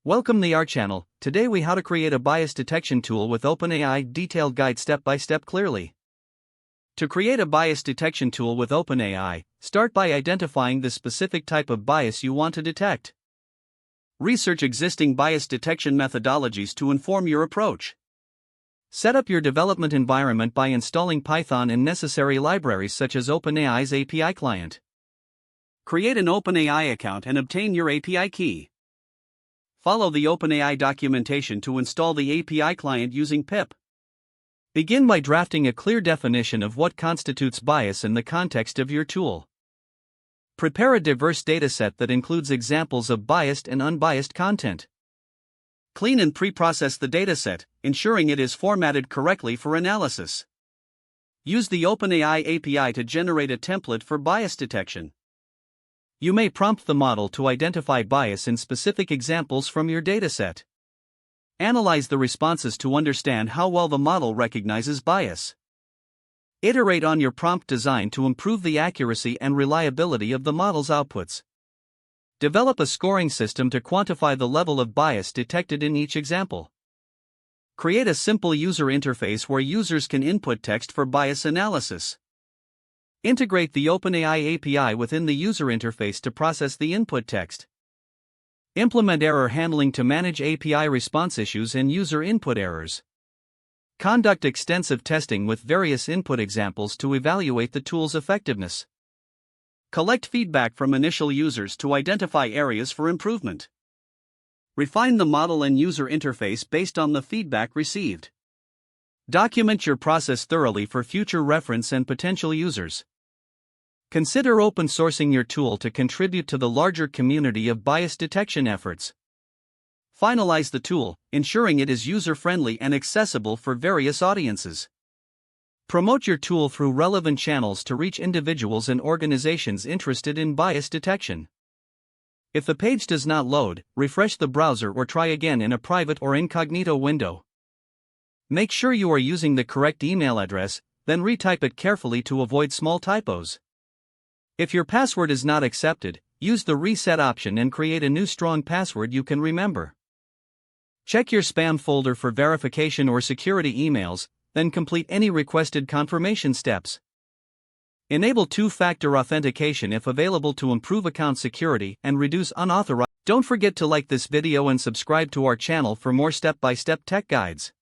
Welcome to our channel. Today we how to create a bias detection tool with OpenAI detailed guide step by step clearly. To create a bias detection tool with OpenAI, start by identifying the specific type of bias you want to detect. Research existing bias detection methodologies to inform your approach. Set up your development environment by installing Python and necessary libraries such as OpenAI's API client. Create an OpenAI account and obtain your API key. Follow the OpenAI documentation to install the API client using pip. Begin by drafting a clear definition of what constitutes bias in the context of your tool. Prepare a diverse dataset that includes examples of biased and unbiased content. Clean and pre-process the dataset, ensuring it is formatted correctly for analysis. Use the OpenAI API to generate a template for bias detection. You may prompt the model to identify bias in specific examples from your dataset. Analyze the responses to understand how well the model recognizes bias. Iterate on your prompt design to improve the accuracy and reliability of the model's outputs. Develop a scoring system to quantify the level of bias detected in each example. Create a simple user interface where users can input text for bias analysis. Integrate the OpenAI API within the user interface to process the input text. Implement error handling to manage API response issues and user input errors. Conduct extensive testing with various input examples to evaluate the tool's effectiveness. Collect feedback from initial users to identify areas for improvement. Refine the model and user interface based on the feedback received. Document your process thoroughly for future reference and potential users. Consider open sourcing your tool to contribute to the larger community of bias detection efforts. Finalize the tool, ensuring it is user-friendly and accessible for various audiences. Promote your tool through relevant channels to reach individuals and organizations interested in bias detection. If the page does not load, refresh the browser or try again in a private or incognito window. Make sure you are using the correct email address, then retype it carefully to avoid small typos. If your password is not accepted, use the reset option and create a new strong password you can remember. Check your spam folder for verification or security emails, then complete any requested confirmation steps. Enable two-factor authentication if available to improve account security and reduce unauthorized. Don't forget to like this video and subscribe to our channel for more step-by-step tech guides.